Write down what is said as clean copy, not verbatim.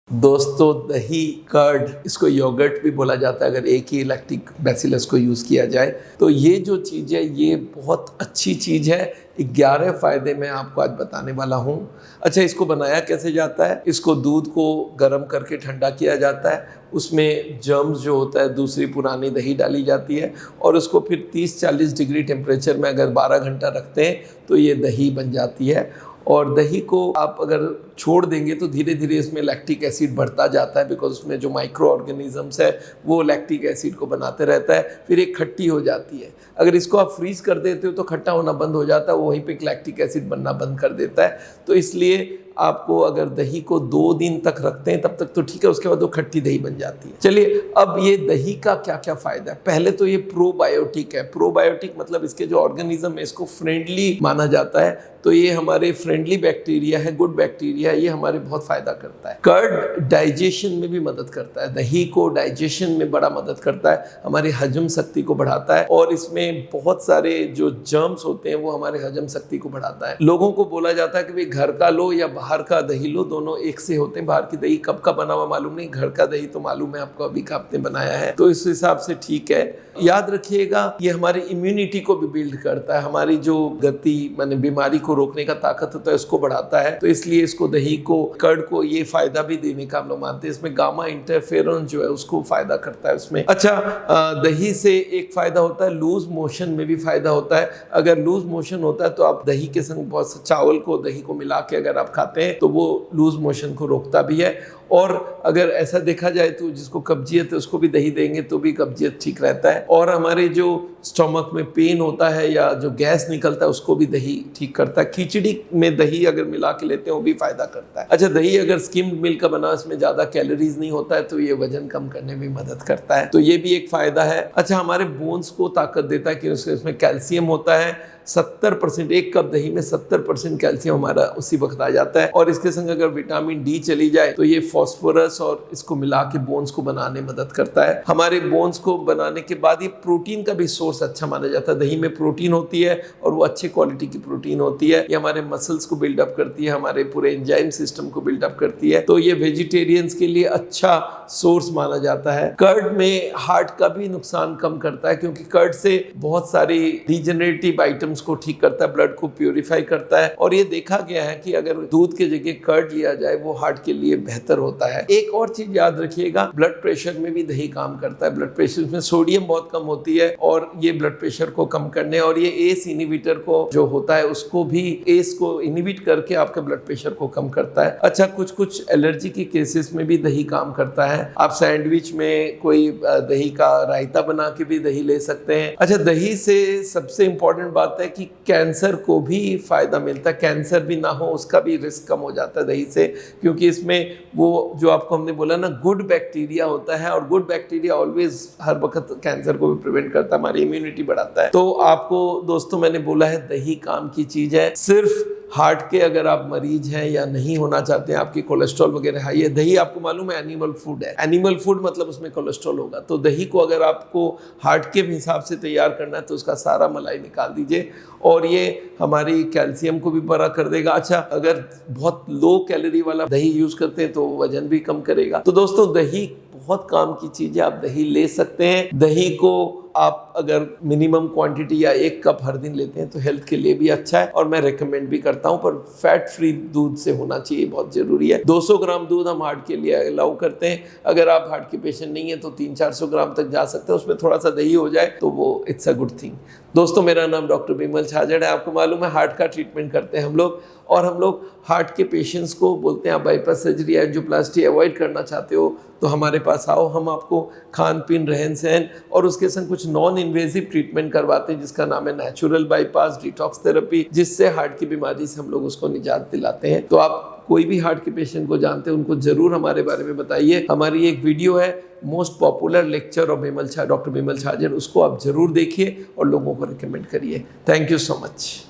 दोस्तों, दही, कर्ड, इसको योगर्ट भी बोला जाता है अगर एक ही लैक्टिक बैसिलस को यूज़ किया जाए। तो ये जो चीज़ है ये बहुत अच्छी चीज़ है। 11 फ़ायदे मैं आपको आज बताने वाला हूँ। अच्छा, इसको बनाया कैसे जाता है? इसको दूध को गर्म करके ठंडा किया जाता है, उसमें जर्म्स जो होता है दूसरी पुरानी दही डाली जाती है और उसको फिर 30-40 डिग्री टेम्परेचर में अगर 12 घंटा रखते हैं तो ये दही बन जाती है। और दही को आप अगर छोड़ देंगे तो धीरे धीरे इसमें लैक्टिक एसिड बढ़ता जाता है, बिकॉज उसमें जो माइक्रो ऑर्गेनिजम्स है वो लैक्टिक एसिड को बनाते रहता है, फिर एक खट्टी हो जाती है। अगर इसको आप फ्रीज कर देते हो तो खट्टा होना बंद हो जाता है, वहीं पे लैक्टिक एसिड बनना बंद कर देता है। तो इसलिए आपको अगर दही को 2 दिन तक रखते हैं तब तक तो ठीक है, उसके बाद वो खट्टी दही बन जाती है। चलिए, अब ये दही का क्या क्या फ़ायदा है। पहले तो ये प्रोबायोटिक है। प्रोबायोटिक मतलब इसके जो ऑर्गेनिज्म है इसको फ्रेंडली माना जाता है, तो ये हमारे फ्रेंडली बैक्टीरिया है, गुड बैक्टीरिया, ये हमारे बहुत फ़ायदा करता है। कर्ड डाइजेशन में भी मदद करता है, दही को डाइजेशन में बड़ा मदद करता है, हमारी हजम शक्ति को बढ़ाता है और इसमें बहुत सारे जो जर्म्स होते हैं वो हमारे हजम शक्ति को बढ़ाता है। लोगों को बोला जाता है कि भाई घर का लो या बाहर का दही लो, दोनों एक से होते हैं। बाहर की दही कब का बना हुआ मालूम नहीं, घर का दही तो मालूम है आपको, अभी का आपने बनाया है, तो इस हिसाब से ठीक है। याद रखिएगा, ये हमारी इम्यूनिटी को भी बिल्ड करता है, हमारी जो गति माने बीमारी को रोकने का ताकत होता है उसको बढ़ाता है। तो इसलिए इसको दही को, कर्ड को ये फायदा भी देने का हम लोग मानते हैं। इसमें गामा इंटरफेरॉन जो है उसको फायदा करता है उसमें। अच्छा, दही से एक फायदा होता है, लूज मोशन में भी फायदा होता है। अगर लूज मोशन होता है तो आप दही के संग बहुत चावल को, दही को मिला के अगर आप खाते हैं तो वो लूज मोशन को रोकता भी है। और अगर ऐसा देखा जाए तो जिसको कब्जियत है उसको भी दही देंगे तो भी कब्जियत ठीक रहता है। और हमारे जो स्टमक में पेन होता है या जो गैस निकलता है उसको भी दही ठीक करता है। खिचड़ी में दही अगर मिला के लेते हैं वो भी फायदा करता है। अच्छा, दही अगर स्किम्ड मिल्क का बना, इसमें ज़्यादा कैलोरीज नहीं होता है तो ये वजन कम करने में मदद करता है, तो ये भी एक फ़ायदा है। अच्छा, हमारे बोन्स को ताकत देता है कि इसमें कैल्शियम होता है 70%। एक कप दही में 70% कैल्शियम हमारा उसी वक्त आ जाता है। और इसके संग अगर विटामिन डी चली जाए तो ये फॉस्फोरस और इसको मिला के बोन्स को बनाने में मदद करता है। हमारे बोन्स को बनाने के बाद ये प्रोटीन का भी सोर्स अच्छा माना जाता है। दही में प्रोटीन होती है और वो अच्छे क्वालिटी की प्रोटीन होती है। ये हमारे मसल्स को बिल्डअप करती है, हमारे पूरे एंजाइम सिस्टम को बिल्डअप करती है, तो ये वेजिटेरियंस के लिए अच्छा सोर्स माना जाता है। कर्ड में हार्ट का भी नुकसान कम करता है, क्योंकि कर्ड से बहुत सारी डिजेनरेटिव आइटम्स को ठीक करता है, ब्लड को प्यूरिफाई करता है। और ये देखा गया है कि अगर दूध के जगह कर्ड लिया जाए वो हार्ट के लिए बेहतर होता है। एक और चीज याद रखिएगा, ब्लड प्रेशर में भी दही काम करता है। ब्लड प्रेशर में सोडियम बहुत कम होती है और ये ब्लड प्रेशर को कम करने, और ये एस इनहिबिटर को जो होता है उसको भी, एस को इनहिबिट करके आपके ब्लड प्रेशर को कम करता है। अच्छा, कुछ एलर्जी के केसेस में भी दही काम करता है। आप सैंडविच में कोई दही का रायता बना के भी दही ले सकते हैं। अच्छा, दही से सबसे इंपॉर्टेंट बात है कि कैंसर को भी फायदा मिलता है। कैंसर भी ना हो उसका भी रिस्क कम हो जाता है दही से, क्योंकि इसमें वो जो आपको हमने बोला ना, गुड बैक्टीरिया होता है, और गुड बैक्टीरिया ऑलवेज हर वक्त कैंसर को भी प्रिवेंट करता है, हमारी इम्यूनिटी बढ़ाता है। तो आपको दोस्तों मैंने बोला है दही काम की चीज है। सिर्फ हार्ट के अगर आप मरीज हैं या नहीं होना चाहते हैं, आपकी कोलेस्ट्रॉल वगैरह हाई है, दही आपको मालूम है एनिमल फूड है। एनिमल फूड मतलब उसमें कोलेस्ट्रॉल होगा, तो दही को अगर आपको हार्ट के हिसाब से तैयार करना है तो उसका सारा मलाई निकाल दीजिए, और ये हमारी कैल्शियम को भी बड़ा कर देगा। अच्छा, अगर बहुत लो कैलोरी वाला दही यूज करते हैं तो वजन भी कम करेगा। तो दोस्तों, दही बहुत काम की चीज है, आप दही ले सकते हैं। दही को आप अगर मिनिमम क्वांटिटी या 1 कप हर दिन लेते हैं तो हेल्थ के लिए भी अच्छा है, और मैं रेकमेंड भी करता हूं, पर फैट फ्री दूध से होना चाहिए, बहुत जरूरी है। 200 ग्राम दूध हम हार्ट के लिए अलाउ करते हैं। अगर आप हार्ट के पेशेंट नहीं है तो 300-400 ग्राम तक जा सकते हैं, उसमें थोड़ा सा दही हो जाए तो वो इट्स अ गुड थिंग। दोस्तों, मेरा नाम डॉक्टर बिमल छाजड़ है। आपको मालूम है हार्ट का ट्रीटमेंट करते हैं हम लोग, और हम लोग हार्ट के पेशेंट्स को बोलते हैं आप बाईपास सर्जरी, एंजियोप्लास्टी अवॉइड करना चाहते हो तो हमारे पास आओ, हम आपको खान पीन, रहन सहन और उसके संग कुछ नॉन इन्वेजिव ट्रीटमेंट करवाते हैं जिसका नाम है नेचुरल बाईपास, डिटॉक्स थेरेपी, जिससे हार्ट की बीमारी से हम लोग उसको निजात दिलाते हैं। तो आप कोई भी हार्ट के पेशेंट को जानते हैं उनको जरूर हमारे बारे में बताइए। हमारी एक वीडियो है most popular lecture of doctor Bimal Chhajer, उसको आप जरूर देखिए और लोगों को रिकमेंड करिए। Thank you so much.